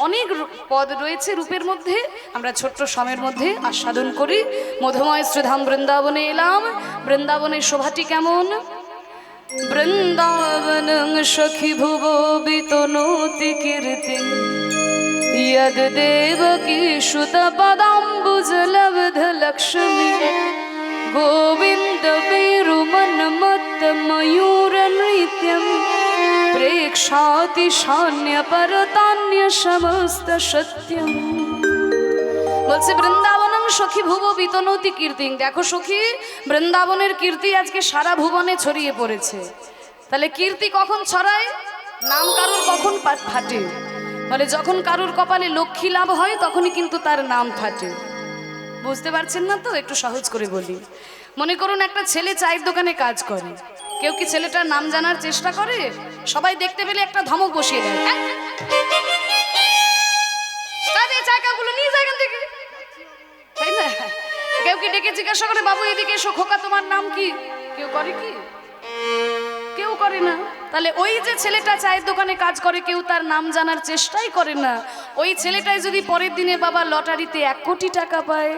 অনেক পদ রয়েছে রূপের মধ্যে, আমরা ছোট্ট সময়ের মধ্যে আস্বাদন করি। মধুময় শ্রীধাম বৃন্দাবনে এলাম। বৃন্দাবনের শোভাটি কেমন? বৃন্দাবনং সখী ভুব বিতনোতি কীর্তি यद देवकी सुत पदाम्बुजलब्ध लक्ष्मी गोविंद वेरुमन्मत्त मयूर नृत्यं प्रेक्षाति शान्य परतान्य समस्त सत्यम। বলছে বৃন্দাবনং সখী ভুব বিতনতি কীর্তি। দেখো সখী, বৃন্দাবনের কীর্তি আজকে সারা ভুবনে ছড়িয়ে পড়েছে। তাহলে কীর্তি কখন ছড়ায়? নাম কারুর কখন ফাটে? বলে যখন কারুর কপালে লক্ষ্মী লাভ হয় তখনই কিন্তু তার নাম ফাটে। বুঝতে পারছেন না তো? একটু সহজ করে বলি। মনে করুন একটা ছেলে চায়ের দোকানে কাজ করে, কেউ কি ছেলেটার নাম জানার চেষ্টা করে? সবাই দেখতে পেলে একটা ধমক বসিয়ে দেয়, তাই না? কেউ কি ডেকে জিজ্ঞাসা করে, বাবু এদিকে এসো, খোকা তোমার নাম কি? কেউ করে কি? কেউ করে না। তাহলে ওই যে ছেলেটা চায়ের দোকানে কাজ করে, কেউ তার নাম জানার চেষ্টাই করে না। ওই ছেলেটাই যদি পরের দিনে বাবা লটারিতে 1 কোটি টাকা পায়,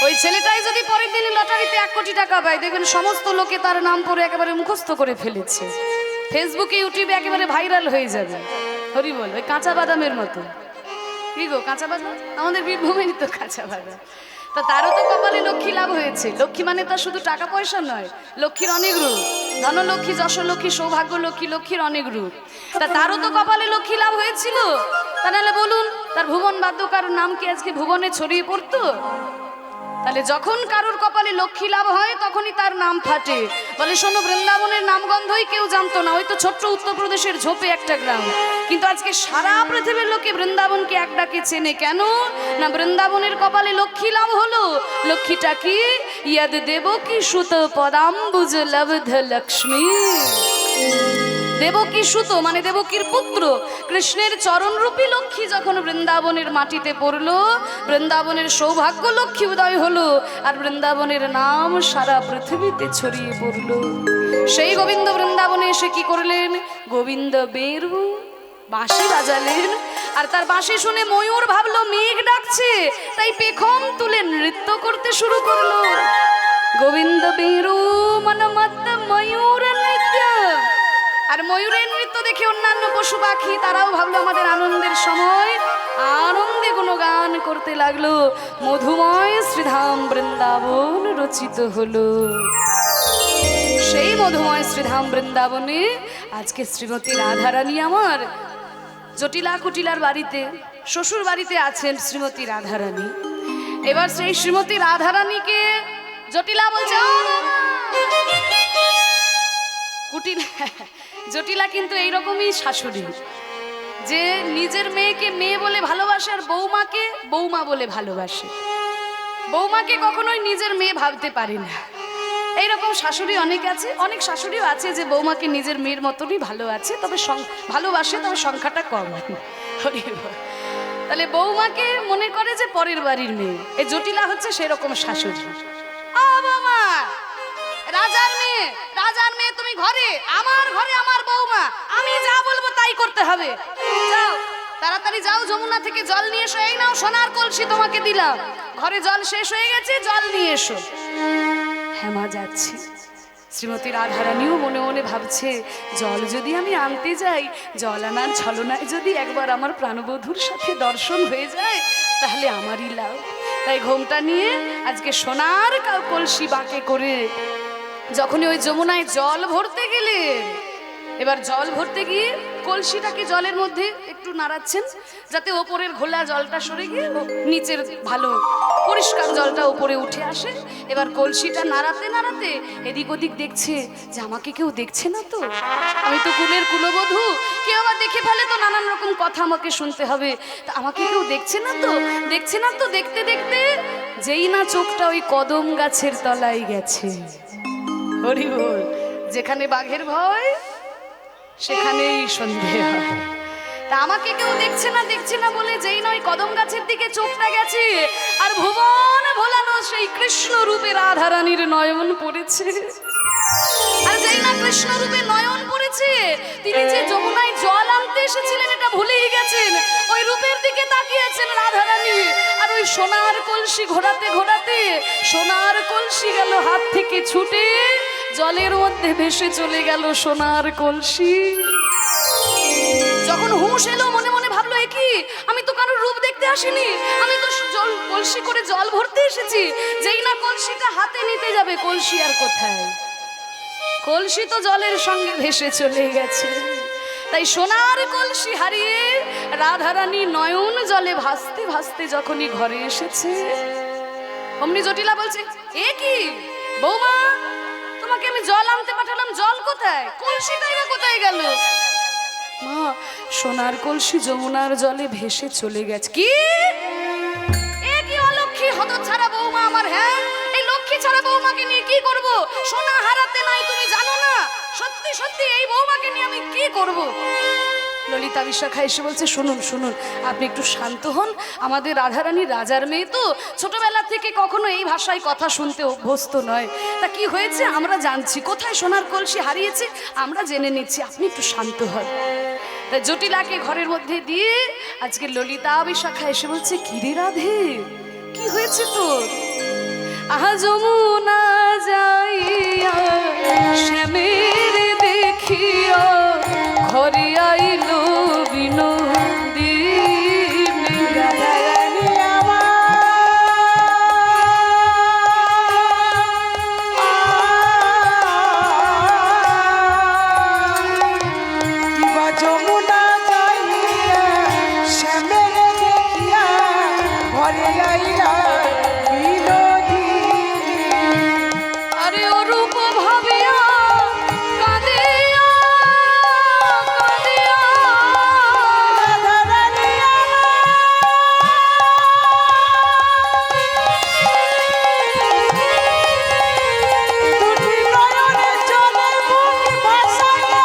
ওই ছেলেটাই যদি পরের দিনে লটারিতে 1 কোটি টাকা পায়, দেখবেন সমস্ত লোকে তার নাম পড়ে একেবারে মুখস্থ করে ফেলেছে। ফেসবুকে ইউটিউবে একেবারে ভাইরাল হয়ে যাবে। হরি বল, ওই কাঁচা বাদামের মতো। কি গো, কাঁচা বাদাম? আমাদের বীরভূমেরই তো কাঁচা বাদাম। তা তারও তো কপালে লক্ষ্মী লাভ হয়েছে। লক্ষ্মী মানে তার শুধু টাকা পয়সা নয়, লক্ষ্মীর অনেক রূপ। ধনলক্ষ্মী, যশলক্ষ্মী, সৌভাগ্য লক্ষ্মী, লক্ষ্মীর অনেক রূপ। তা তারও তো কপালে লক্ষ্মী লাভ হয়েছিল। তা নাহলে বলুন, তার ভুবন বাদ্যকার নাম কি আজকে ভুবনে ছড়িয়ে পড়তো? তাহলে যখন কারুর কপালে লক্ষ্মী লাভ হয় তখনই তার নাম ফাটে। বলে শোনো, বৃন্দাবনের নামগন্ধই কেউ জানতো না, ওই তো ছোট্ট উত্তরপ্রদেশের ঝোপে একটা গ্রাম। কিন্তু আজকে সারা পৃথিবীর লোকে বৃন্দাবনকে এক ডাকে চেনে। কেন না? বৃন্দাবনের কপালে লক্ষ্মী লাভ হলো। লক্ষ্মীটা কি? ইয়াদ দেবকী সুত পদাম্বুজ লব্ধ লক্ষ্মী। দেবকী সুত মানে দেবকীর পুত্র কৃষ্ণের চরণরূপী লক্ষ্মী যখন বৃন্দাবনের মাটিতে পড়লো, বৃন্দাবনের সৌভাগ্য লক্ষ্মী উদয় হলো, আর বৃন্দাবনের নাম সারা পৃথিবীতে ছড়িয়ে পড়লো। সেই গোবিন্দ বৃন্দাবনে এসে কি করলেন? গোবিন্দ বেরু বাঁশি বাজালেন। আর তার বাঁশি শুনে ময়ূর ভাবলো মেঘ ডাকছে, তাই পেখম তুলে নৃত্য করতে শুরু করলো। গোবিন্দ বেরু মনমত্ত ময়ূর নৃত্য। আর ময়ূরের নৃত্য দেখে অন্যান্য পশু পাখি তারাও ভাবলো আমাদের আনন্দের সময়, আনন্দে গুণগান করতে লাগলো। মধুময় শ্রীধাম বৃন্দাবন রচিত হলো। সেই মধুময় শ্রীধাম বৃন্দাবনে আজকে শ্রীমতী রাধারানী আমার জটিলা কুটিলার বাড়িতে, শ্বশুর বাড়িতে আছেন শ্রীমতী রাধারানী। এবার সেই শ্রীমতী রাধারানীকে জটিলা বলছে, কুটিলা জটিলা কিন্তু এইরকমই শাশুড়ি, যে নিজের মেয়েকে মেয়ে বলে ভালোবাসে আর বৌমাকে বৌমা বলে ভালোবাসে। বৌমাকে কখনোই নিজের মেয়ে ভাবতে পারে না। এইরকম শাশুড়ি অনেক আছে। অনেক শাশুড়িও আছে যে বৌমাকে নিজের মেয়ের মতনই ভালো আছে, তবে ভালোবাসে, তবে সংখ্যাটা কম। তাহলে বৌমাকে মনে করে যে পরের বাড়ির মেয়ে। এই জটিলা হচ্ছে সেরকম শাশুড়ি। রাজার মেয়ে, রাজার মেয়ে তুমি ঘরে, আমার ঘরে আমার বৌমা, আমি যা বলবো তাই করতে হবে। যাও তাড়াতাড়ি যাও, যমুনা থেকে জল নিয়ে এসো। এই নাও সোনার কলসি তোমাকে দিলাম, ঘরে জল শেষ হয়ে গেছে, জল নিয়ে এসো। হ্যাঁ মা, যাচ্ছি। শ্রীমতী রাধারানীও মনে মনে ভাবছে, জল যদি আমি আনতে যাই, জল আনার ছলনায় যদি একবার আমার প্রাণবধূর সাথে দর্শন হয়ে যায় তাহলে আমারই লাভ। তাই ঘোমটা নিয়ে আজকে সোনার কলসি বাঁকে করে যখনই ওই যমুনায় জল ভরতে গেলেন, এবার জল ভরতে গিয়ে কলসিটাকে জলের মধ্যে একটু নাড়াচ্ছেন যাতে ওপরের ঘোলা জলটা সরে গিয়ে নিচের ভালো পরিষ্কার জলটা উপরে উঠে আসে। এবার কলসিটা নাড়াতে নাড়াতে এদিক ওদিক দেখছে যে আমাকে কেউ দেখছে না তো, আমি তো কুলের কুলবধূ, কেউ আবার দেখে ফেলে তো নানান রকম কথা আমাকে শুনতে হবে, তা আমাকে কেউ দেখছে না তো, দেখছে না তো। দেখতে দেখতে যেই না চোখটা ওই কদম গাছের তলায় গেছে, হরি বল, যেখানে বাঘের ভয় সেখানেই সন্দেহ হয়। তা আমাকে কেউ দেখছে না বলে যেই নয় কদম গাছের দিকে চোখটা গেছে, আর ভুবন ভোলানো সেই কৃষ্ণ রূপে রাধারানীর নয়ন পড়েছে। আর যেই না কৃষ্ণ রূপে নয়ন পড়েছে, তিনি যে যমুনায় জল আনতে এসেছিলেন এটা সোনার কলসি ঘোরাতে ঘোরাতে সোনার কলসি গেল হাত থেকে ছুটে, জলের মধ্যে ভেসে চলে গেল সোনার কলসি। যখন হুঁশ এলো মনে মনে ভাবলো, এ কি, আমি তো কারোর রূপ দেখতে আসিনি, আমি তো জল কলসি করে জল ভরতে এসেছি। যেই না কলসিটা হাতে নিতে যাবে, কলসি আর কোথায়, কলসি তো জলের সঙ্গে ভেসে চলে গেছে। তাই সোনার কলসি হারিয়ে রাধারানী নয়ন জলে ভাসতে ভাসতে যখনই ঘরে এসেছে, অমনি জটিলা বলছে, এ কি বৌমা, তোমাকে আমি জল আনতে পাঠালাম, জল কোথায়, কলসিটাই বা কোথায় গেল? মা, সোনার কলসি যমুনার জলে ভেসে চলে গেছে। কি, এ কি অলক্ষী হতচ্ছাড়া বৌমা আমার! হ্যাঁ, এই লক্ষ্মী ছাড়া বৌমাকে নিয়ে কি করব? সোনা হারাতে নাই তুমি জানো না? সত্যি সত্যি এই বৌমাকে নিয়ে আমি কি করব? ললিতা বিশাখা এসে বলছে, শুনুন শুনুন, আপনি একটু শান্ত হন। আমাদের রাধারানী রাজার মেয়ে তো, ছোটবেলা থেকে কখনো এই ভাষায় কথা শুনতে অভ্যস্ত নয়। তা কি হয়েছে আমরা জানছি, কোথায় সোনার কলসি হারিয়েছে আমরা জেনে নিচ্ছি, আপনি একটু শান্ত হন। তাই জটিলাকে ঘরের মধ্যে দিয়ে আজকে ললিতা বিশাখা এসে বলছে, কি রে রাধে, কি হয়েছে তোর? আহা যমুনা যাইয়া শ্যামের দেখিয়া ঘরে আইলো বিনোদিনী, রাধারানী আমার যমুনা যাইয়া শ্যামের দেখিয়া ঘরে আইলা বিনোদিনী। আরে অরূপ ভাবিয়া কাঁদিয়া কাঁদিয়া রাধারানী দুটি নয়নে জলের বুক ভাসাইয়া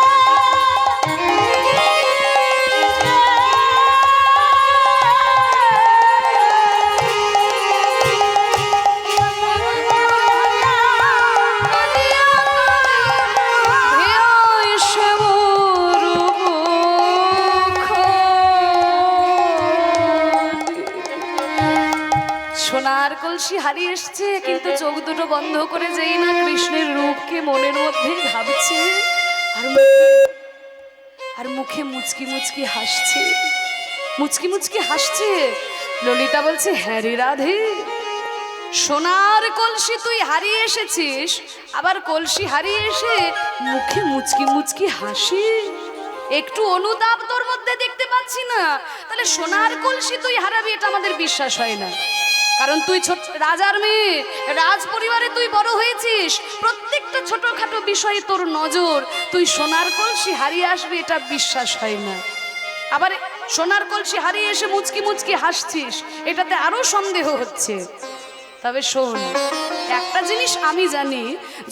সোনার কলসি হারিয়ে এসছে, কিন্তু চোখ দুটো বন্ধ করে যেই না কৃষ্ণের রূপকে মনের মধ্যে ভাবছে, আর মুখে মুচকি মুচকি হাসছে, মুচকি মুচকি হাসছে। ললিতা বলছে, হ্যাঁ রে রাধে, সোনার কলসি তুই হারিয়ে এসেছিস, আবার কলসি হারিয়ে এসে মুখে মুচকি মুচকি হাসি, একটু অনুতাপ তোর মধ্যে দেখতে পাচ্ছি না। তাহলে সোনার কলসি তুই হারাবি এটা আমাদের বিশ্বাস হয় না, কারণ তুই ছোট রাজার মেয়ে, রাজ পরিবারে তুই বড় হয়েছিস, প্রত্যেকটা ছোটখাটো বিষয়ে তোর নজর, তুই সোনার কলসি হারিয়ে আসবি এটা বিশ্বাস হয় না। আবার সোনার কলসি হারিয়ে এসে মুচকি মুচকি হাসছিস, এটাতে আরো সন্দেহ হচ্ছে। তবে শোন, একটা জিনিস আমি জানি,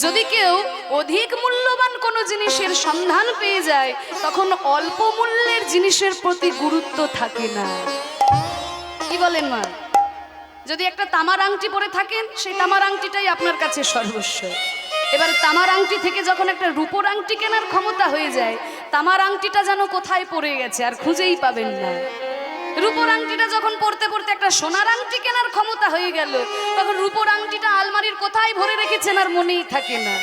যদি কেউ অধিক মূল্যবান কোনো জিনিসের সন্ধান পেয়ে যায়, তখন অল্প মূল্যের জিনিসের প্রতি গুরুত্ব থাকে না। কি বলেন মা? যদি একটা তামার আংটি পরে থাকেন, সেই তামার আংটিটাই আপনার কাছে সর্বস্ব। এবার তামার আংটি থেকে যখন একটা রূপোর আংটি কেনার ক্ষমতা হয়ে যায়, তামার আংটিটা যেন কোথায় পড়ে গেছে আর খুঁজেই পাবেন না। রূপোর আংটিটা যখন পড়তে পড়তে একটা সোনার আংটি কেনার ক্ষমতা হয়ে গেল, তখন রূপোর আংটিটা আলমারির কোথায় ভরে রেখেছেন আর মনেই থাকে না।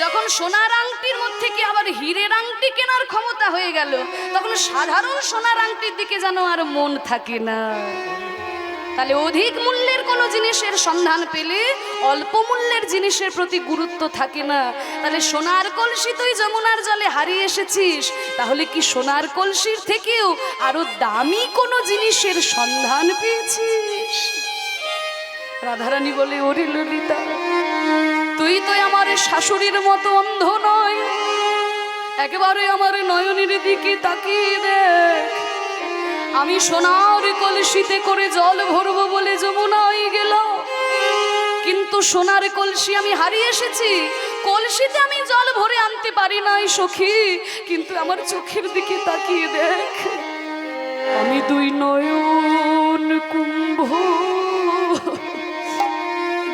যখন সোনার আংটির মধ্যে কি আবার হীরের আংটি কেনার ক্ষমতা হয়ে গেল, তখন সাধারণ সোনার আংটির দিকে যেন আর মন থাকে না। তাহলে অধিক মূল্যের কোনো জিনিসের সন্ধান পেলে অল্প মূল্যের জিনিসের প্রতি গুরুত্ব থাকে না। তাহলে সোনার কলসি তুই যমুনার জলে হারিয়ে এসেছিস, তাহলে কি সোনার কলসির থেকেও আরো দামি কোনো জিনিসের সন্ধান পেয়েছিস? রাধারানী বলে, ওরে ললিতা, তুই তো আমার শাশুড়ির মতো অন্ধ নয়, একেবারে আমার নয়নের দিকে তাকিয়ে দেখ। আমি সোনার কলসিতে করে জল ভরবো বলে যমুনায় গেল, কিন্তু সোনার কলসি আমি হারিয়ে এসেছি। কলসিতে আমি জল ভরে আনতে পারি নাই সখী, কিন্তু আমার চোখের দিকে তাকিয়ে দেখ, আমি দুই নয়ন কুম্ভ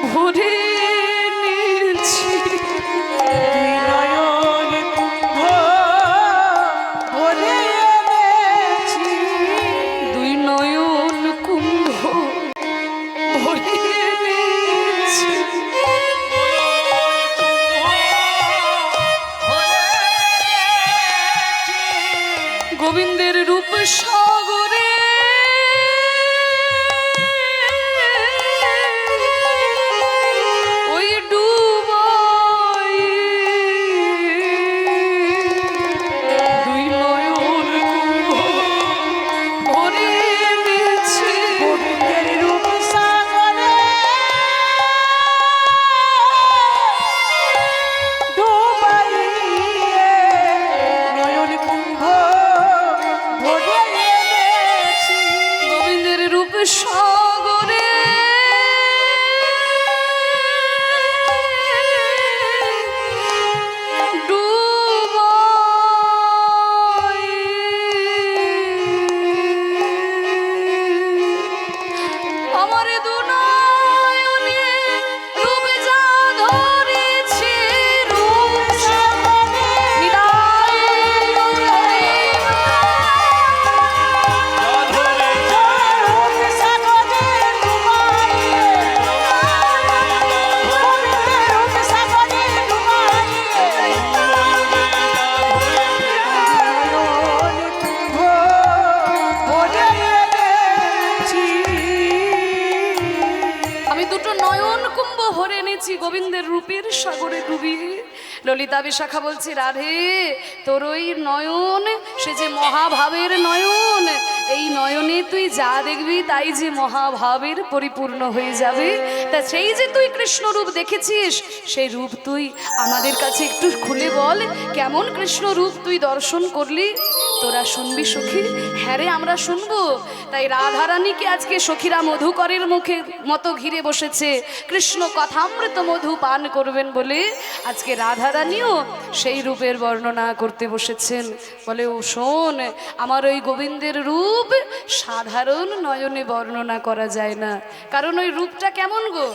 ভরে নিয়েছি। দুই নয়ন কুম্ভ গোবিন্দের রূপ সাগরে ওই ডুবাই দুই নয়ন ভরে দিয়েছে। গোবিন্দের রূপ সাগরে ডুবাইয়ে নয়ন কুম্ভ ভরে এনেছি। গোবিন্দের রূপ সাগরে ডুবাই আমার দু নয়নে রূপ যা ধরেছে রূপ সাগরে নিতাই রূপ সাগরে ডুবাইয়ে গোবিন্দের রূপ সাগরে ডুবাইয়ে নয়ন কুম্ভ ভরে এনেছি। আমি দুটো নয়ন কুম্ভ ভরে এনেছি গোবিন্দের রূপের সাগরে ডুবিয়ে। ললিতা বিশাখা বলছি, রাধে তোর ওই নয়ন সে যে মহাভাবের নয়ন, এই নয়নে তুই যা দেখবি তাই যে মহাভাবের পরিপূর্ণ হয়ে যাবে। তা সেই যে তুই কৃষ্ণ রূপ দেখেছিস, সেই রূপ তুই আমাদের কাছে একটু খুলে বল, কেমন কৃষ্ণ রূপ তুই দর্শন করলি? তোরা শুনবি সখী? হ্যাঁ রে, আমরা শুনবো। তাই রাধারানীকে আজকে সখীরা মধুকরের মুখে মতো ঘিরে বসেছে, কৃষ্ণ কথামৃত মধু পান করবেন বলে আজকে রাধারানীও সেই রূপের বর্ণনা করতে বসেছেন। বলে, ও শোন, আমার ওই গোবিন্দের রূপ সাধারণ নয়নে বর্ণনা করা যায় না, কারণ ওই রূপটা কেমন গো,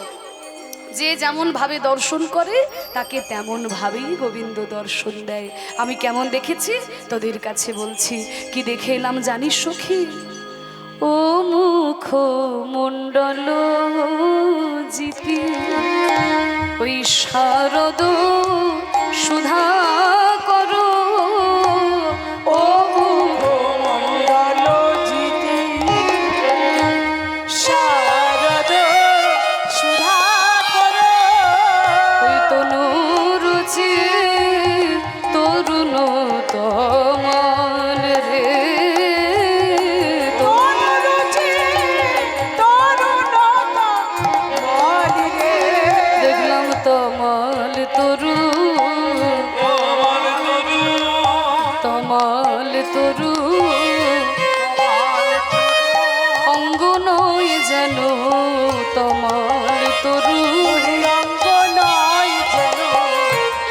যে যেমন ভাবে দর্শন করে তাকে তেমন ভাবেই গোবিন্দ দর্শন দেয়। আমি কেমন দেখেছি তোদের কাছে বলছি। কি দেখে এলাম জানিস সখী? ও মুখ মণ্ডল জিতি ওই শারদ সুধা করো, ও মণ্ডল জিতি শারদ সুধা করো। ওই তনু রুচি তরুণ তমল রে, তনুরুচি তরুণতম রে। দেখলাম তমল তরু, তমল তরু অঙ্গ নয় যেন তমল তরু, অঙ্গ নয় যেন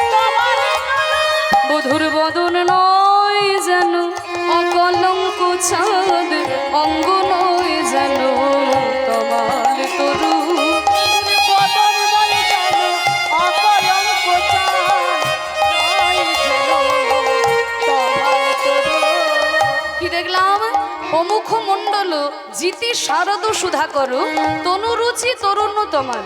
তোমার বধুর বদন নয় যেন অকলঙ্ক চাঁদ, অঙ্গ নয় যেন তমাল তরু। বদন নয় যেন অকলঙ্ক চাঁদ, নয় যেন তোমার তরু। কি দেখলাম? অমুখ মণ্ডল জিতি শারদ সুধা করো, তনুরুচি তরুণ তমাল।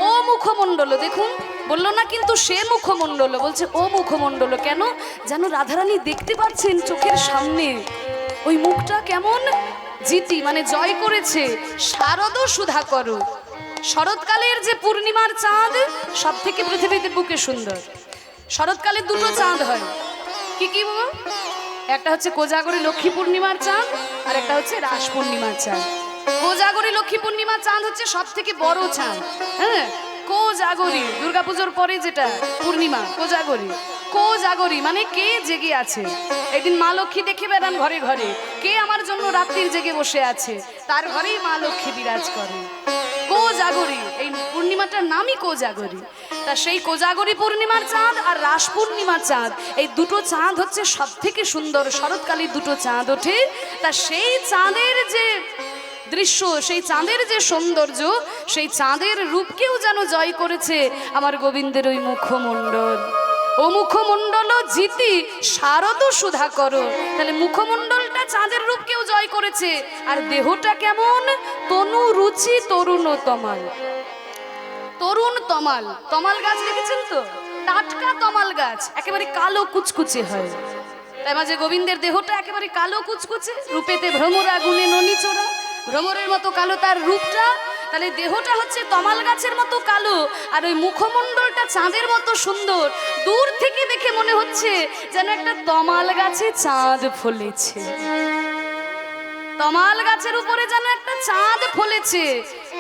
ও মুখমণ্ডল, দেখুন বললো না কিন্তু সে মুখমণ্ডল, বলছে ও মুখমণ্ডল। কেন? যেন রাধারানী দেখতে পাচ্ছেন চোখের সামনে ওই মুখটা কেমন জিতি, মানে জয় করেছে। শারদ সুধা করো, শরৎকালের যে পূর্ণিমার চাঁদ সব থেকে পৃথিবীতে বুকে সুন্দর। শরৎকালে দুটো চাঁদ হয়, কি কি বাবা? একটা হচ্ছে কোজাগরী লক্ষ্মী পূর্ণিমার চাঁদ, আর একটা হচ্ছে রাস পূর্ণিমার চাঁদ। কোজাগরী লক্ষ্মী পূর্ণিমার চাঁদ হচ্ছে সব থেকে বড় চাঁদ। হ্যাঁ, কোজাগরী দুর্গাপুজোর পরে যেটা পূর্ণিমা, কোজাগরী। কোজাগরী মানে কে জেগে আছে। এদিন মা লক্ষ্মী দেখে বেড়ান ঘরে ঘরে, কে আমার জন্য রাত্রির জেগে বসে আছে, তার ঘরেই মা লক্ষ্মী বিরাজ করে। কোজাগরী, এই পূর্ণিমাটার নামই কোজাগরী। তা সেই কোজাগরী পূর্ণিমার চাঁদ আর রাস পূর্ণিমার চাঁদ, এই দুটো চাঁদ হচ্ছে সব থেকে সুন্দর। শরৎকালে দুটো চাঁদ ওঠে, তা সেই চাঁদের যে দৃশ্য, সেই চাঁদের যে সৌন্দর্য, সেই চাঁদের রূপকেও যেন জয় করেছে আমার গোবিন্দের ওই মুখমণ্ডল। ও মুখমণ্ডল জিতি শারদ সুধা করো, তাহলে মুখমণ্ডলটা চাঁদের রূপকেও জয় করেছে। আর দেহটা কেমন? তনু রুচি তরুণ তমাল। তরুণ তমাল, তমাল গাছ দেখেছেন তো? টাটকা তমাল গাছ একেবারে কালো কুচকুচে হয়, তাই মাঝে গোবিন্দের দেহটা একেবারে কালো কুচকুচে, রূপেতে ভ্রমর আগুনে ননি চোরা, ভ্রমরের মতো কালো তার রূপটা। তাহলে দেহটা হচ্ছে তমাল গাছের মতো কালো, আর ওই মুখমণ্ডলটা চাঁদের মতো সুন্দর। দূর থেকে দেখে মনে হচ্ছে যেন একটা তমাল গাছে চাঁদ ফলেছে, তমাল গাছের উপরে যেন একটা চাঁদ ফলেছে।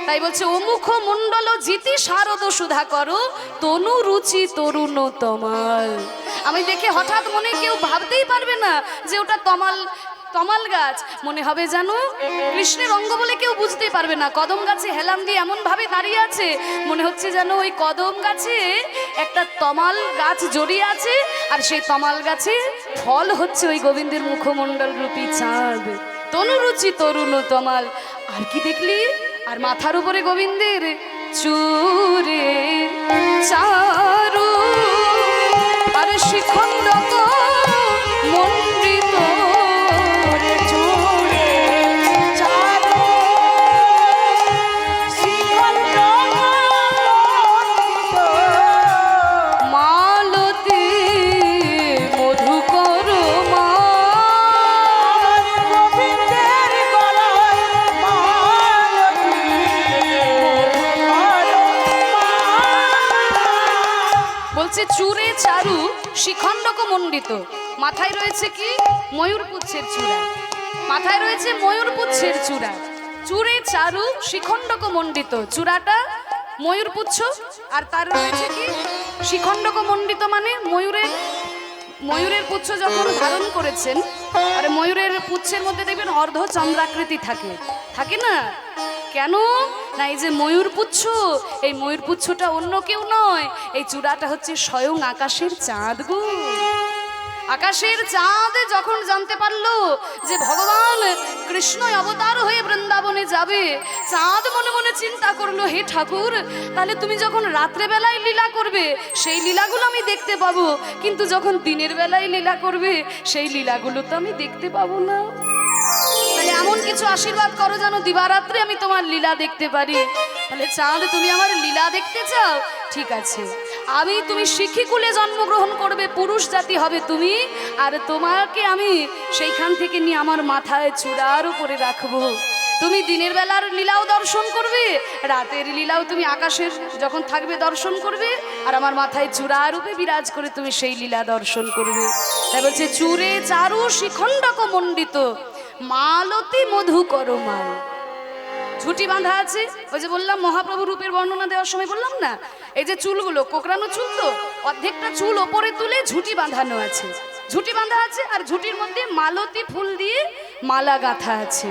তাই বলছে ও মুখমণ্ডল জিতি শারদ সুধা করো, তনু রুচি তরুণ তমাল। আমি দেখে হঠাৎ মনে কেউ ভাবতেই পারবে না যে ওটা তমাল গাছ, মনে হবে জানো কৃষ্ণের অঙ্গ বলে কেউ বুঝতেই পারবে না। কদম গাছে হেলাম দিয়ে এমন ভাবে দাঁড়িয়ে আছে, মনে হচ্ছে যেন ওই কদম গাছে একটা তমাল গাছ জড়িয়ে আছে, আর সেই তমাল গাছে ফল হচ্ছে ওই গোবিন্দের মুখমণ্ডল রূপী চাঁদ। তনুরুচি তরুণ তমাল। আর কি দেখলি? আর মাথার উপরে গোবিন্দের চুরে চারু, আর শিখণ্ড মন্ডিত চুরে চারু, শিখণ্ড মণ্ডিত, মালতী মধুকর মা। গোবিন্দের গলায় মালতী মধুকর মা। বলছে চুরে চারু শিখণ্ডক মণ্ডিত। মাথায় রয়েছে কি? ময়ূরপুচ্ছের চূড়া। মাথায় রয়েছে ময়ূরপুচ্ছের চূড়া। চুরে চারু শিখণ্ডক মণ্ডিত, চূড়াটা ময়ূরপুচ্ছ, আর তার রয়েছে কি শিখণ্ডক মণ্ডিত, মানে ময়ূরের পুচ্ছ যখন ধারণ করেছেন, আর ময়ূরের পুচ্ছের মধ্যে দেখবেন অর্ধ চন্দ্রাকৃতি থাকে, থাকে না? কেন না, এই যে ময়ূরপুচ্ছ, এই ময়ূরপুচ্ছটা অন্য কেউ নয়, এই চূড়াটা হচ্ছে স্বয়ং আকাশের চাঁদ গো। আকাশের চাঁদ যখন জানতে পারলো যে ভগবান কৃষ্ণ অবতার হয়ে বৃন্দাবনে যাবে, চাঁদ মনে মনে চিন্তা করলো, হে ঠাকুর, তাহলে তুমি যখন রাত্রে বেলায় লীলা করবে সেই লীলাগুলো আমি দেখতে পাবো, কিন্তু যখন দিনের বেলায় লীলা করবে সেই লীলাগুলো তো আমি দেখতে পাবো না। তাহলে এমন কিছু আশীর্বাদ করো যেন দিবারাত্রে আমি তোমার লীলা দেখতে পারি। তাহলে চাঁদ, তুমি আমার লীলা দেখতে চাও? ঠিক আছে, আমি তুমি শিখিকুলে জন্মগ্রহণ করবে, পুরুষ জাতি হবে তুমি, আর তোমাকে আমি সেইখান থেকে নিয়ে আমার মাথায় চূড়ার উপরে রাখবো। তুমি দিনের বেলার লীলাও দর্শন করবে, রাতের লীলাও তুমি আকাশের যখন থাকবে দর্শন করবে, আর আমার মাথায় চূড়া রূপে বিরাজ করে তুমি সেই লীলা দর্শন করবে। তাই বলছে চূড়ে চারু শিখণ্ডক মণ্ডিত, মালতী মধুকর মাল। ঝুটি বাঁধা আছে, ওই যে বললাম মহাপ্রভু রূপের বর্ণনা দেওয়ার সময় বললাম না, এই যে চুলগুলো কোকড়ানো চুল, তো অর্ধেকটা চুল ওপরে তুলে ঝুটি বাঁধানো আছে, ঝুটি বাঁধা আছে, আর ঝুটির মধ্যে মালতী ফুল দিয়ে মালা গাঁথা আছে।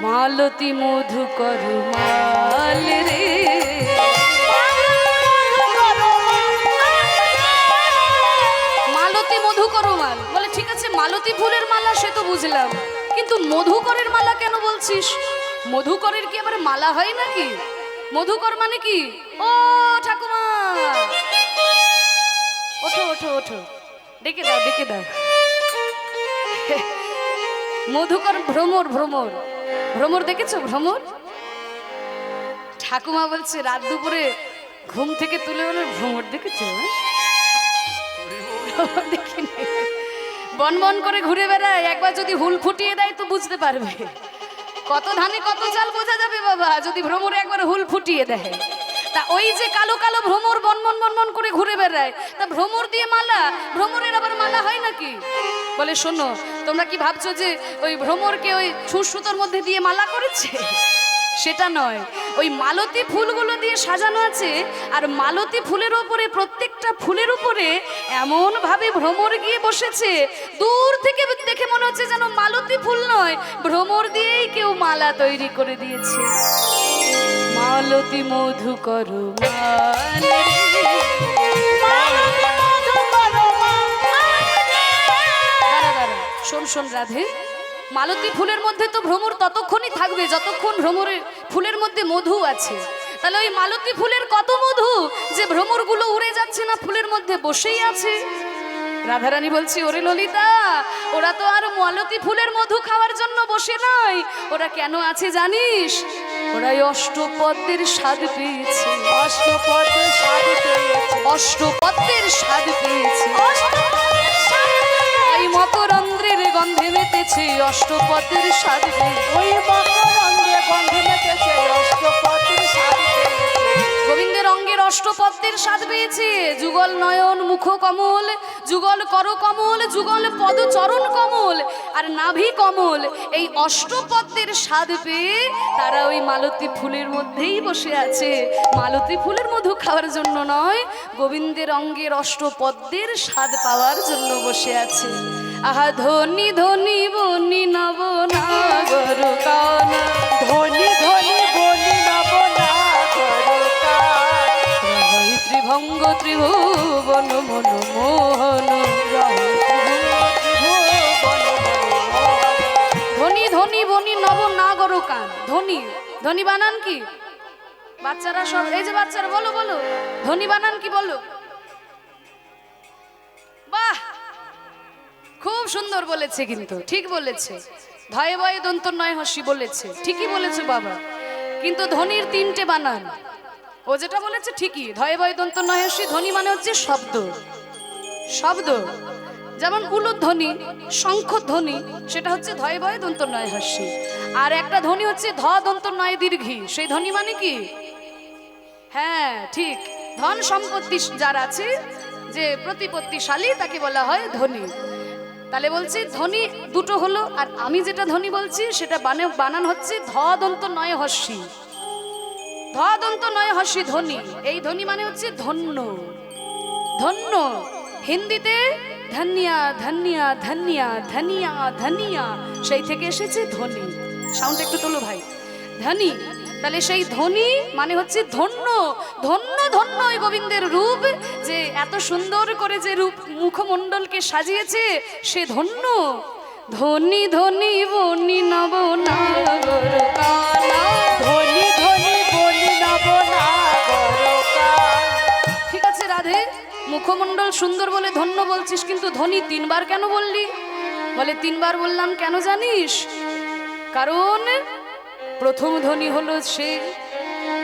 মালতী মধুকর মাল রে, মালতী মধুকর মাল। বলে ঠিক আছে, মালতী ফুলের মালা সে তো বুঝলাম, কিন্তু মধুকরের মালা কেন বলছিস? মধুকরের কি আবার মালা হয় নাকি? মধুকর মানে কি? ও ঠাকুমা, ওঠো ওঠো ওঠো, ডেকে দাও ডেকে দাও। মধুকর ভ্রমর, ভ্রমর ভ্রমর দেখেছো? ভ্রমর। ঠাকুমা বলছে রাত দুপুরে ঘুম থেকে তুলে বলে, ভ্রমর দেখেছো? দেখিনি, বন বন করে ঘুরে বেড়ায়, একবার যদি হুল ফুটিয়ে দেয় তো বুঝতে পারবে। কত ধানে কত চাল বোঝা যাবে বাবা, যদি ভ্রমরে একবার হুল ফুটিয়ে দেয়। তা ওই যে কালো কালো ভ্রমর বনমন বনমন করে ঘুরে বেড়ায়, তা ভ্রমর দিয়ে মালা, ভ্রমরের আবার মালা হয় নাকি? বলে শোনো, তোমরা কি ভাবছো যে ওই ভ্রমরকে ওই সুতোর মধ্যে দিয়ে মালা করেছে? সেটা নয়, ওই মালতী ফুলগুলো দিয়ে সাজানো আছে, আর মালতী ফুলের উপরে, প্রত্যেকটা ফুলের উপরে এমন ভাবে ভ্রমর গিয়ে বসেছে, দূর থেকে দেখে মনে হচ্ছে যেন মালতী ফুল নয়, ভ্রমর দিয়েই কেউ মালা তৈরি করে দিয়েছে। মালতী মধুকর মাল রে, দাঁড়া দাঁড়া, শোন শোন রাধে, মালতী ফুলের মধ্যে তো ভ্রমর ততক্ষণই থাকবে যতক্ষণ ভ্রমরের ফুলের মধ্যে মধু আছে। তাহলে ওই মালতী ফুলের কত মধু যে ভ্রমরগুলো উড়ে যাচ্ছে না, ফুলের মধ্যে বসেই আছে। রাধারানী বলছি, ওরে ললিতা, ওরা তো আর মালতী ফুলের মধু খাওয়ার জন্য বসে নাই, ওরা কেন আছে জানিস? ওরা অষ্টপদ্মের স্বাদ পেয়েছে, অষ্টপদ্মের স্বাদ পেয়েছে, অষ্টপদ্মের স্বাদ পেয়েছে। এই মকরন্দ গন্ধে মেতেছে অষ্টপদের সাজবে। ওই মকরন্দে গন্ধে মেতেছে অষ্টপদের স্বাদ পেয়েছে। গোবিন্দের অঙ্গের অষ্টপদ্মের স্বাদ পেয়েছে। যুগল নয়ন মুখ কমল, যুগল কর কমল, যুগল পদ চরণ কমল আর নাভি কমল, এই অষ্টপদ্মের স্বাদ পেয়ে তারা ওই মালতী ফুলের মধ্যেই বসে আছে। মালতী ফুলের মধু খাওয়ার জন্য নয়, গোবিন্দের অঙ্গের অষ্টপদ্মের স্বাদ পাওয়ার জন্য বসে আছে। আহা ধনী ধনী বনি নব নাগর কানা, ধনী ধনী বলি নব নাগরকার। রহৈ ত্রিভঙ্গ ত্রিভুবন মন মোহন। ধনী ধনী বনি নব নাগর কান। ধনী ধনী বানান কি? বাচ্চারা সব, এই যে বাচ্চারা বলো বলো, ধনী বানান কি বলো? বাহ, খুব সুন্দর বলেছে, কিন্তু ঠিক বলেছে। ধয়ে বয়ে দন্ত নয় হসি বলেছে, ঠিকই বলেছে বাবা। কিন্তু ধ্বনির তিনটে বানান। ও যেটা বলেছে ঠিকই, ধয়ে বয়ে দন্ত নয় হসি। ধ্বনি মানে হচ্ছে শব্দ, শব্দ। যেমন উলুধ্বনি, শঙ্খধ্বনি, সেটা হচ্ছে ধয়ে বয়ে দন্ত নয় হসি। আর একটা ধ্বনি হচ্ছে ধ দন্ত নয় দীর্ঘি, সেই ধ্বনি মানে কি? হ্যাঁ ঠিক, ধন সম্পত্তি যার আছে, যে প্রতিপত্তিশালী, তাকে বলা হয় ধনী। তাহলে বলছি ধ্বনি দুটো হলো, আর আমি যেটা ধ্বনি বলছি সেটা বানান হচ্ছে ধ দন্ত নয় হস্যি। ধ দন্ত নয় হস্যি ধ্বনি। এই ধ্বনি মানে হচ্ছে ধন্য, ধন্য। হিন্দিতে ধন্যা ধন্যা ধন্যা ধনিয়া ধনিয়া, সেই থেকে এসেছে ধ্বনি। সাউন্ড একটু তোলো ভাই, ধনী। তাহলে সেই ধ্বনি মানে হচ্ছে ধন্য, ধন্য ধন্য ওই গোবিন্দের রূপ, যে এত সুন্দর করে যে রূপ মুখমণ্ডলকে সাজিয়েছে, সে ধন্য। ধনী ধনী বনি নব নাগর কানা। ধনী ধনী বলি নব নাগরকার। ঠিক আছে রাধে, মুখমণ্ডল সুন্দর বলে ধন্য বলছিস, কিন্তু ধনী তিনবার কেন বললি? বলে তিনবার বললাম কেন জানিস? কারণ প্রথম ধ্বনি হলো সে,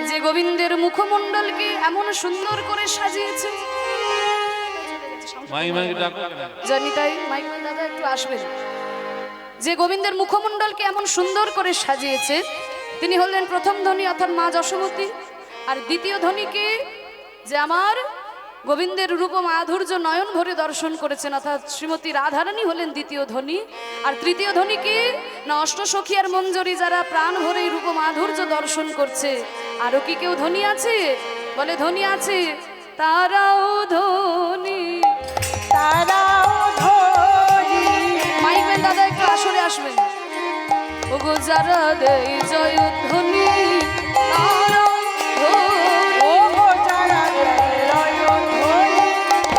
যে গোবিন্দের মুখমণ্ডলকে এমন সুন্দর করে সাজিয়েছে। জানি তাই, মাইকেল দাদা একটু আসবেন। যে গোবিন্দের মুখমণ্ডলকে এমন সুন্দর করে সাজিয়েছে, তিনি হলেন প্রথম ধ্বনি, অর্থাৎ মা যশোমতী। আর দ্বিতীয় ধ্বনিকে, যে আমার গোবিন্দের রূপ মাধুর্য নয়ন ভরে দর্শন করেছেন, অর্থাৎ শ্রীমতী রাধারানী হলেন দ্বিতীয় ধ্বনি। আর তৃতীয় ধ্বনি কি না, অষ্টসখী আর মঞ্জরি, যারা প্রাণ ভরে রূপ মাধুর্য দর্শন করছে। আরো কি কেউ ধ্বনি আছে? বলে ধ্বনি আছে, তারাও ধ্বনি, তারাও ধনী। মাইকেল দাদা একটু আসরে আসবেন। ওগো যারা দেয় জয়ধ্বনি, তারাও ধ্বনি। ও গো যারা দেয় ধনী,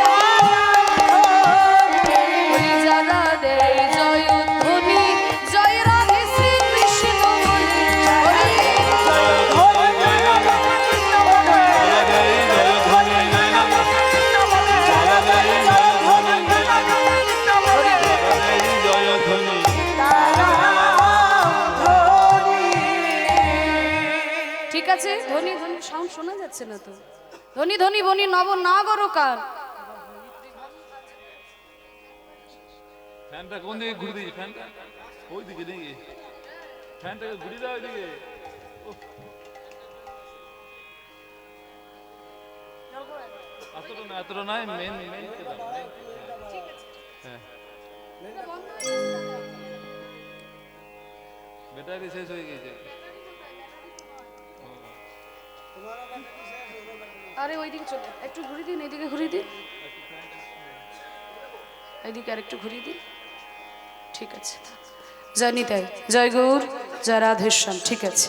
তারাও ধনী। বলি যারা দেয় জয়ধ্বনি, জয় রাধে শ্রী কৃষ্ণ বলি। ঠিক আছে, ধ্বনি ধ্বনি সাউন্ড শোনা যাচ্ছে না তো। ধ্বনি ধ্বনি বনি নব নাগরকার। ফ্যানটা কোন দিকে ঘুরে দিয়েছি? ফ্যানটা ওই দিকে নাকি? ফ্যানটাকে ঘুরিয়ে দাও ওইদিকে। এতটা নয়, মেন মেন। হ্যাঁ, ব্যাটারি শেষ হয়ে গেছে। আরে ওইদিকে চলে, একটু ঘুরিয়ে দিন, এদিকে ঘুরিয়ে দিন, এদিকে আর একটু ঘুরিয়ে দিন। ঠিক আছে, জানি তাই। জয় গৌর, জয় রাধেশ্যাম। ঠিক আছে।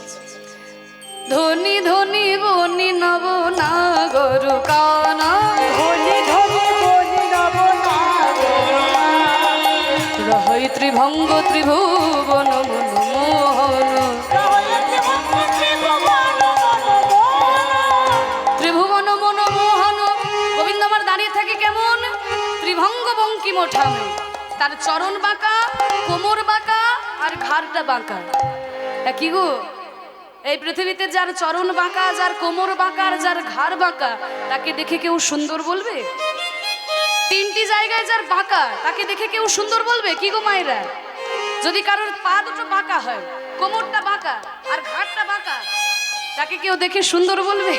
ধনী ধনী বনি নব নাগর কানা, ধনী ধনী বলি নব নাগরকার। রহৈ ত্রিভঙ্গ ত্রিভুবন মন মোহন। ত্রিভুবন মন মোহন। গোবিন্দ আমার দাঁড়িয়ে থাকে কেমন? ত্রিভঙ্গ বঙ্কিম ঠামে। তার চরণ বাঁকা, কোমর বাঁকা আর ঘাড়টা বাঁকা। কি গো, এই পৃথিবীতে যার চরণ বাঁকা, যার কোমর বাঁকা আর যার ঘাড় বাঁকা, তাকে দেখে কেউ সুন্দর বলবে? তিনটি জায়গায় যার বাঁকা তাকে দেখে কেউ সুন্দর বলবে কি গো মায়েরা? যদি কারোর পা দুটো বাঁকা হয়, কোমরটা বাঁকা আর ঘাটটা বাঁকা, তাকে কেউ দেখে সুন্দর বলবে?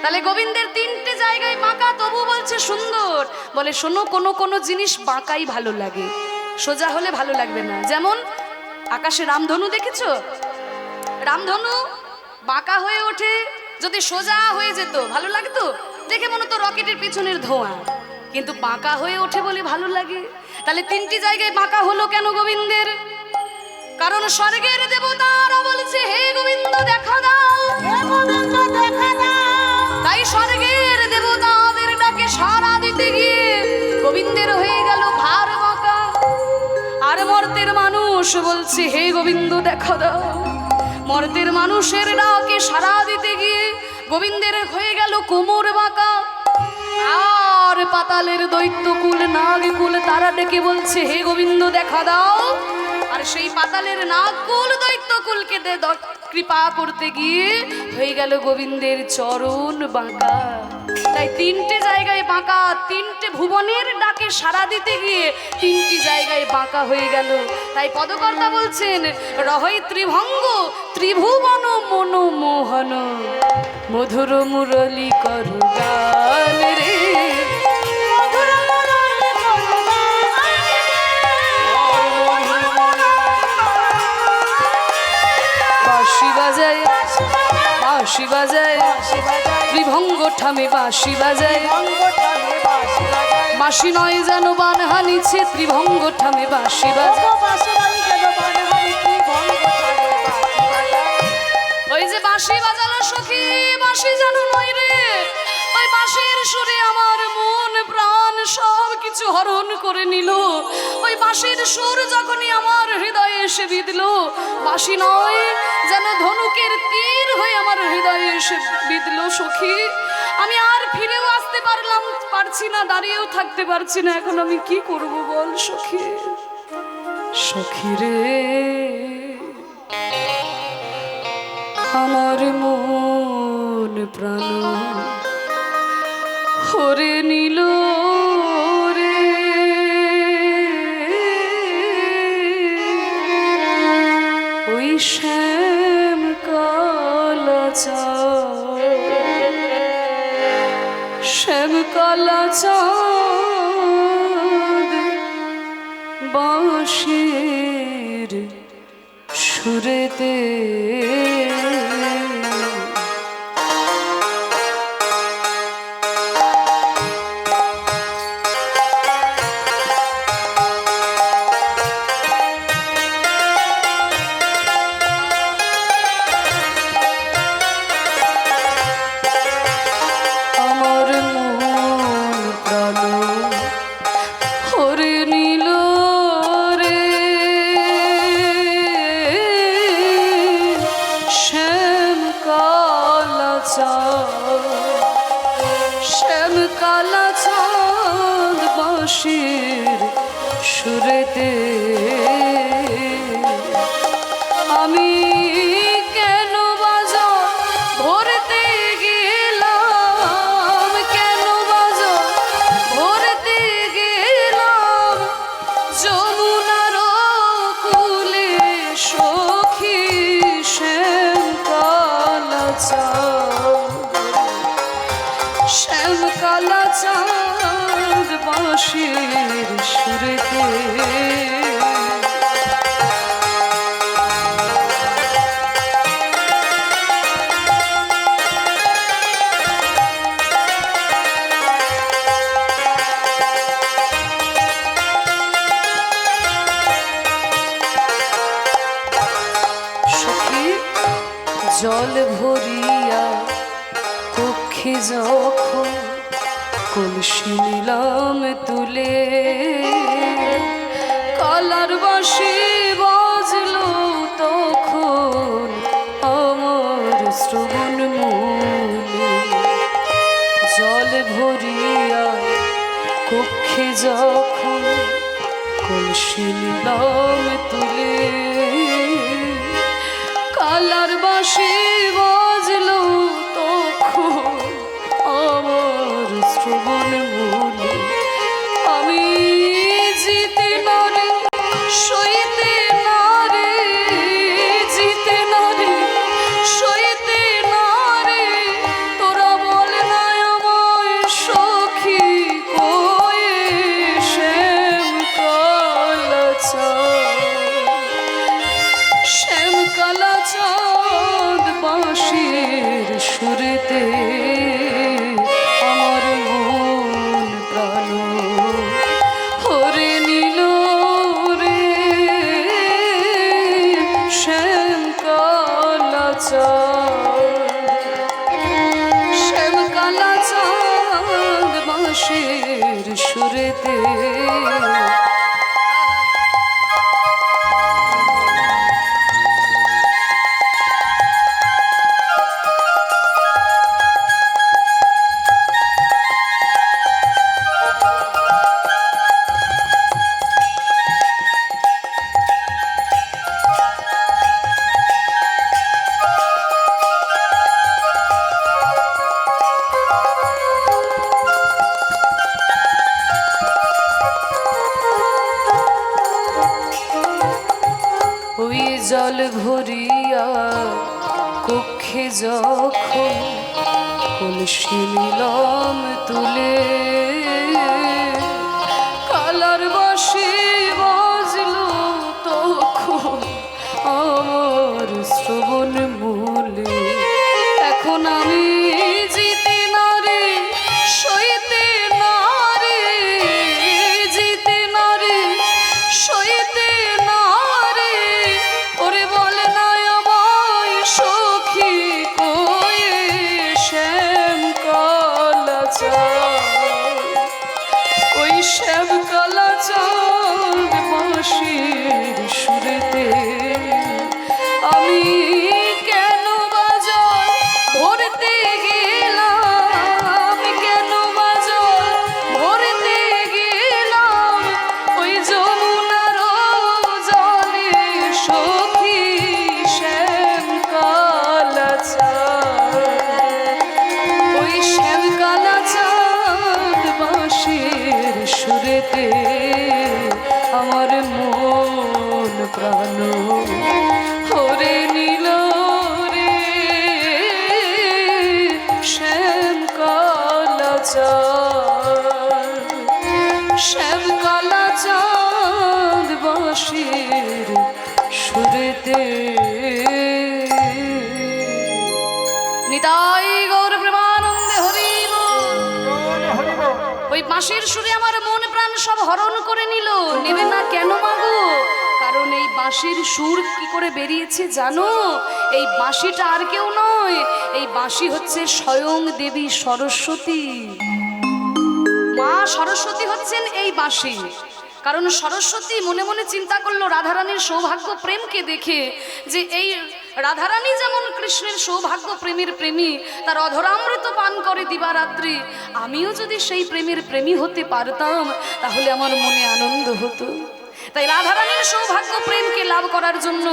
তাহলে গোবিন্দের তিনটে জায়গায় বাঁকা, তবু বলছে সুন্দর। বলে শোনো, কোনো কোনো জিনিস বাঁকাই ভালো লাগে, সোজা হলে ভালো লাগবে না। যেমন আকাশে রামধনু দেখেছো? রামধনু বাঁকা হয়ে ওঠে, যদি সোজা হয়ে যেত ভালো লাগতো? দেখে মনে তো রকেটের পিছনের ধোঁয়া, কিন্তু বাঁকা হয়ে ওঠে বলে ভালো লাগে। তাহলে তিনটি জায়গায় বাঁকা হলো কেন গোবিন্দের? কারণ স্বর্গের দেবতারা বলছে হে গোবিন্দ দেখা দাও, হে গোবিন্দ দেখা দাও। তাই স্বর্গের দেবতাদের ডাকে সাড়া দিতে গিয়ে গোবিন্দের হয়ে গেল ভার বাঁকা। আর মর্তের মানুষ বলছে হে গোবিন্দ দেখা দাও, মর্তের মানুষের ডাকে সাড়া দিতে গিয়ে গোবিন্দের হয়ে গেল কোমর বাঁকা। আর পাতালের দৈত্যকুল নাগকুল তারা ডেকে বলছে হে গোবিন্দ দেখা দাও, আর সেই পাতালের নাগকুল দৈত্যকুলকে কৃপা করতে গিয়ে হয়ে গেল গোবিন্দের চরণ বাঁকা। তাই তিনটে জায়গায় বাঁকা, তিনটে ভুবনের ডাকে সাড়া দিতে গিয়ে তিনটি জায়গায় বাঁকা হয়ে গেল। তাই পদকর্তা বলছেন রহৈ ত্রিভঙ্গ ত্রিভুবন মনোমোহন, মধুর মুরলী করু গান রে, মধুর মুরলী করু গান রে। বাঁশি বাজায় বাঁশি বাজায় বাঁশি বাজায়, ত্রিভঙ্গ ঠামে বাঁশি বাজায়, ত্রিভঙ্গ ঠামে বাঁশি বাজায়। বাঁশি নয় যেন বান হানিছে, ত্রিভঙ্গ ঠামে বাঁশি বাজায়। ওগো বাঁশি নয় যেন বান হানি, ত্রিভঙ্গ ঠামে বাঁশি বাজায়। ওই যে বাঁশি বাজালো সখী, বাঁশি যেন নয় রে, ওই বাঁশির সুরে আমার মন প্রাণ সব কিছু হরণ করে নিল। ওই বাঁশির সুর যখনই আমার হৃদয়ে এসে বিঁধলো, বাঁশি নয় যেন ধনুকের তীর হয়ে আমার হৃদয়ে এসে বিঁধলো সখী। আমি আর ফিরেও আসতে পারছি না, দাঁড়িয়েও থাকতে পারছি না। এখন আমি কি করব বল সখী? সখী রে, আমার মন প্রাণ হরে নিল রে, ওই শ্যাম কালা শ্যাম কালা চাঁদ বাঁশির সুরেতে আমার মন প্রাণ হরে নিল রে, শ্যাম কালা চাঁদ বাঁশির সুরেতে আমি কেন বাজা ভরতে গেলাম, কেন বাজা ভরতে গেলাম যমুনার কুলে সখী, শ্যাম কালা চাঁদ বাঁশির সুরেতে। সখী জল ভরিয়া কক্ষে যখন কলসি নিলাম তুলে, কালার বাঁশি বাজলো তখন আমার শ্রবণ মূলে। জল ভরিয়া কক্ষে যখন কলসি নিলাম তুলে, কালার বাঁশি বাজলো তখন আমার শ্রবণ মূলে। সুরেতে আমার মন প্রাণ হরে নীল রে শ্যাম কালা শ্যাম কালা চাঁদ বাঁশির সুরেতে জল ভরিয়া কক্ষে যখন কলসি নিলাম তুলে কালার বাঁশি বাজলো তখন আমার শ্রবণ মূলে এখন আমি জিতে না রে সইতে না রে জিতে না রে সইতে না রে ওরে বলে না আমায় সখী কয়ে শ্যাম কালা চাঁদ ওই শ্যাম কালা চাঁদ বাঁশির সুরেতে আমি কেন বাজার ভরতে গেলাম কেন বাজার ভরতে গেলাম ওই যমুনার জলে সখী শ্যাম কালা চাঁদ ওই শ্যাম কালা চাঁদ বাঁশির সুরেতে আমার মন প্রাণ হরে নীল রে শ্যাম কালা চাঁদ শ্যাম কালা চাঁদ বাঁশির সুরেতে নিতাই গৌর প্রেমানন্দে হরি বল। ওই বাঁশির সুরে আমার মন প্রাণ সব হরণ করে নিল। নেবে না কেন মাগো? কারণ এই বাঁশির সুর কি করে বেরিয়েছে জানো? এই বাঁশিটা আর কেউ নয়, এই বাঁশি হচ্ছে স্বয়ং দেবী সরস্বতী। মা সরস্বতী হচ্ছেন এই বাঁশি। কারণ সরস্বতী মনে মনে চিন্তা করলো রাধারানীর সৌভাগ্য প্রেমকে দেখে, যে এই রাধারানী যেমন কৃষ্ণের সৌভাগ্য প্রেমের প্রেমী, তার অধরামৃত পান করে দিবারাত্রি, আমিও যদি সেই প্রেমের প্রেমী হতে পারতাম তাহলে আমার মনে আনন্দ হতো। তাই রাধারানীর সৌভাগ্য প্রেমকে লাভ করার জন্য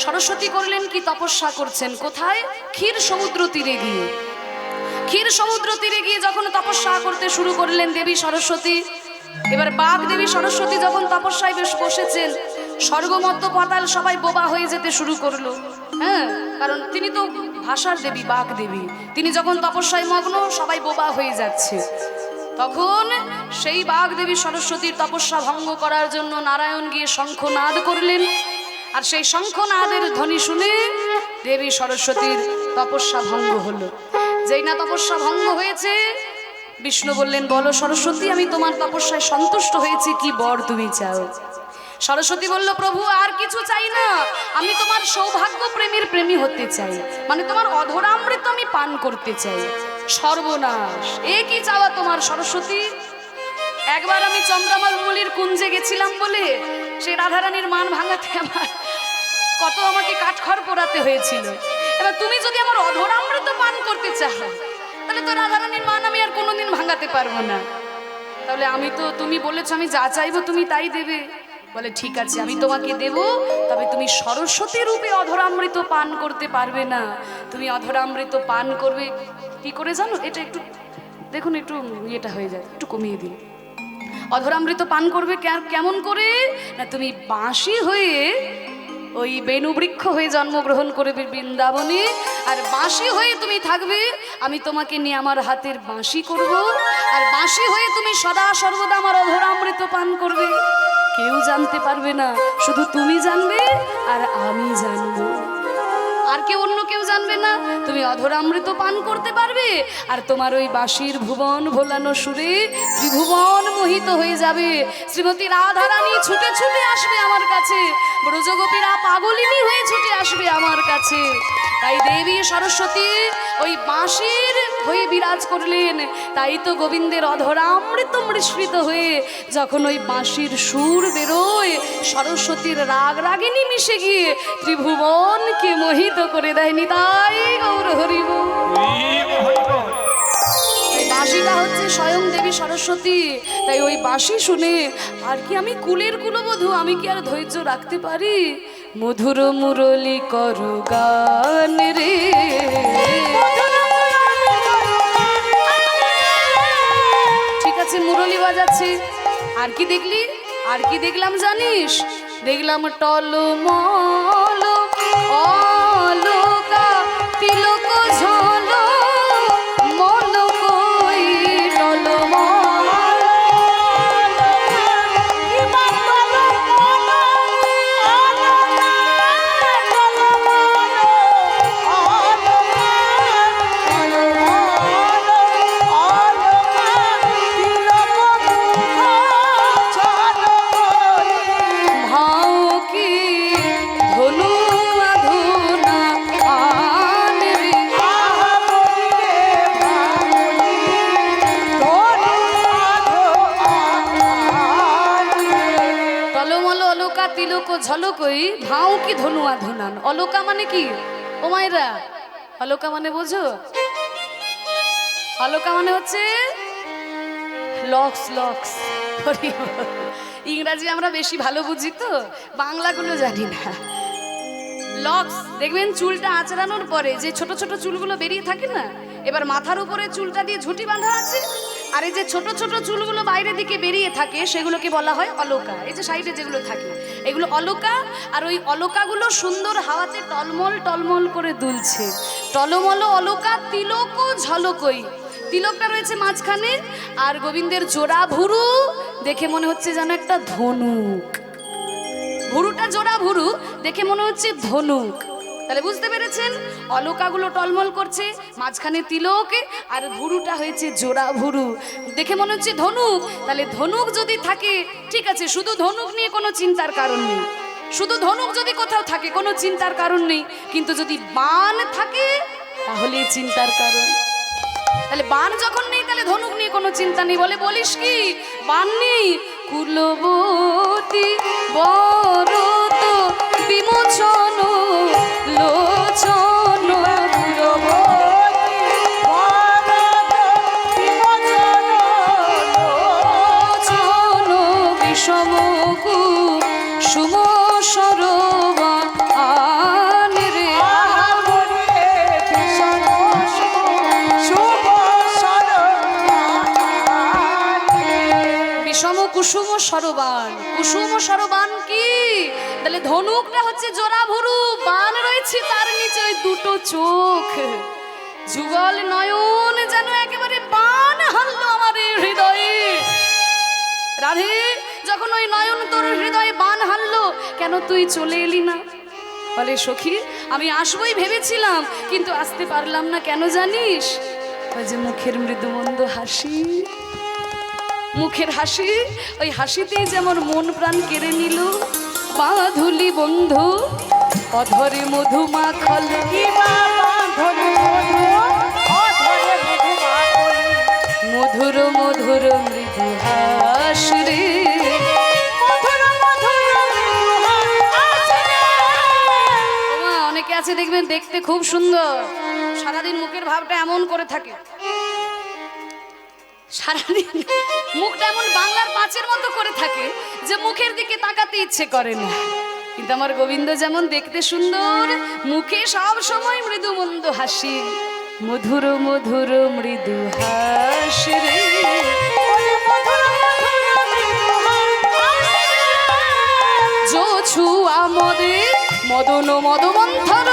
সরস্বতী করলেন কি? তপস্যা করছেন। কোথায়? ক্ষীর সমুদ্র তীরে গিয়ে। ক্ষীর সমুদ্র তীরে গিয়ে যখন তপস্যা করতে শুরু করলেন দেবী সরস্বতী, এবার বাঘ দেবী সরস্বতী যখন তপস্যায় বেশ বসেছেন, স্বর্গমধ্য পাতাল সবাই বোবা হয়ে যেতে শুরু করলো। হ্যাঁ, কারণ তিনি তো ভাষার দেবী, বাঘ দেবী। তিনি যখন তপস্যায় মগ্ন, সবাই বোবা হয়ে যাচ্ছে। তখন সেই বাঘ দেবী সরস্বতীর তপস্যা ভঙ্গ করার জন্য নারায়ণ গিয়ে শঙ্খনাদ করলেন। আর সেই শঙ্খনাদের ধ্বনি শুনে দেবী সরস্বতীর তপস্যা ভঙ্গ হলো। যেই না তপস্যা ভঙ্গ হয়েছে, বিষ্ণু বললেন, বলো সরস্বতী, আমি তোমার তপস্যায় সন্তুষ্ট হয়েছি, কি বর তুমি চাও? সরস্বতী বলল, প্রভু আর কিছু চাই না, আমি তোমার সৌভাগ্য প্রেমীর প্রেমী হতে চাই, মানে তোমার অধরামৃত আমি পান করতে চাই। সর্বনাশ, এ কি চাওয়া তোমার সরস্বতী? একবার আমি চন্দ্রমাল মুলির কুঞ্জে গেছিলাম বলে সে রাধারানীর মান ভাঙাতে আমার কত আমাকে কাঠখড় পোড়াতে হয়েছিল। এবার তুমি যদি আমার অধরামৃত পান করতে চাও, তাহলে তো রাধারানীর মান আমি আর কোনোদিন ভাঙাতে পারবো না। তাহলে আমি তো, তুমি বলেছো আমি যা চাইবো তুমি তাই দেবে। বলে ঠিক আছে, আমি তোমাকে দেব, তবে তুমি সরস্বতী রূপে অধরামৃত পান করতে পারবে না। তুমি অধরামৃত পান করবে কি করে জানো? এটা একটু দেখুন, একটু ইয়েটা হয়ে যায়, একটু কমিয়ে দিন। অধরামৃত পান করবে কেমন করে না? তুমি বাঁশি হয়ে ওই বেণুবৃক্ষ হয়ে জন্মগ্রহণ করবে বৃন্দাবনে, আর বাঁশি হয়ে তুমি থাকবে। আমি তোমাকে নিয়ে আমার হাতের বাঁশি করব, আর বাঁশি হয়ে তুমি সদা সর্বদা আমার অধরামৃত পান করবে। কেউ জানতে পারবে না, শুধু তুমি জানবে আর আমি জানবো। আর কেউ, অন্য কেউ জানবে না, তুমি অধরামৃত পান করতে পারবে, আর তোমার ওই বাঁশির ভুবন ভোলানো সুরে ত্রিভুবন মোহিত হয়ে যাবে। শ্রীমতী রাধারানী ছুটে ছুটে আসবে আমার কাছে, ব্রজগোপীরা পাগলিনী হয়ে ছুটে আসবে আমার কাছে। তাই দেবী সরস্বতী ওই বাঁশির হয়ে বিরাজ করলেন। তাই তো গোবিন্দের অধরামৃত মিশ্রিত হয়ে যখন ওই বাঁশির সুর বেরোয়, সরস্বতীর রাগ রাগিনী মিশে গিয়ে ত্রিভুবনকে মোহিত করে দেয়নি। তাই গৌর হরি বল। এই বাঁশিটা হচ্ছে স্বয়ং দেবী সরস্বতী। তাই ওই বাঁশি শুনে আর কি আমি কুলের কুলবধূ, আমি কি আর ধৈর্য রাখতে পারি? মধুর মুরলী কর গান রে, ঠিক আছে মুরলী বাজাচ্ছি। আর কি দেখলি, আর কি দেখলাম জানিস? দেখলাম টলমল অলকা তিলক ঝল মল কই টলমল। তিলক ঝলকই ভাও কি ধনুয়া ধুনান। অলকা মানে কি ও মায়েরা? অলকা মানে বোঝো? অলকা মানে হচ্ছে লক্স লক্স। ইংরাজি আমরা বেশি ভালো বুঝি তো, বাংলাগুলো জানি না। লক্স দেখবেন চুলটা আঁচড়ানোর পরে যে ছোট ছোট চুলগুলো বেরিয়ে থাকে না, এবার মাথার উপরে চুলটা দিয়ে ঝুঁটি বাঁধা আছে, আর এই যে ছোট ছোট চুলগুলো বাইরের দিকে বেরিয়ে থাকে সেগুলোকে বলা হয় অলকা। এই যে সাইডে যেগুলো থাকে এগুলো অলকা। আর ওই অলকাগুলো সুন্দর হাওয়াতে টলমল টলমল করে দুলছে। টলমল অলকা তিলক ঝলকই, তিলকটা রয়েছে মাঝখানে, আর গোবিন্দের জোড়া ভুরু দেখে মনে হচ্ছে যেন একটা ধনুক। ভুরুটা জোড়া ভুরু দেখে মনে হচ্ছে ধনুক। তাহলে বুঝতে পেরেছেন, অলকাগুলো টলমল করছে, মাঝখানে তিলক, আর ভুরুটা হয়েছে জোড়া ভুরু, দেখে মনে হচ্ছে ধনুক। তাহলে ধনুক যদি থাকে ঠিক আছে, শুধু ধনুক নিয়ে কোনো চিন্তার কারণ নেই। শুধু ধনুক যদি কোথাও থাকে কোনো চিন্তার কারণ নেই, কিন্তু যদি বান থাকে তাহলে চিন্তার কারণ। তাহলে বান যখন নেই তাহলে ধনুক নিয়ে কোনো চিন্তা নেই। বলে বলিস কি বান নেই? কুলবতী বরত বিমোচন লোচন লোচন বিষম সুম সরোবর রে। বিষম কুসুম সরবান। কুসুম সরবান কি? তাহলে ধনুকটা হচ্ছে জোড়া ভুরু, বান রয়েছে তার নিচে ওই দুটো চোখ, যুগল নয়ন যেন একেবারে বান হারলো আমার হৃদয়ে। রাধে যখন ওই নয়ন তোর হৃদয়ে বান হারলো, কেন তুই চলে এলি না? বলে সখী আমি আসবই ভেবেছিলাম কিন্তু আসতে পারলাম না। কেন জানিস? ওই যে মুখের মৃদুমন্দ হাসি, মুখের হাসি, ওই হাসিতেই যে আমার মন প্রাণ কেড়ে নিল। বাঁধুলি বন্ধু অধরে মধু মাখল, মধুর মধুর মৃদু হাস রে। অনেকে আছে দেখবেন দেখতে খুব সুন্দর, সারাদিন মুখের ভাবটা এমন করে থাকে, সারাদিন মুখটা এমন বাংলার পাঁচের মতো করে থাকে যে মুখের দিকে তাকাতে ইচ্ছে করে না। কিন্তু আমার গোবিন্দ যেমন দেখতে সুন্দর, মুখে সব সময় মৃদু মন্দ হাসি, মধুর মধুর মৃদু হাস রে। যো ছুয়া মদে মদন মদমন্থর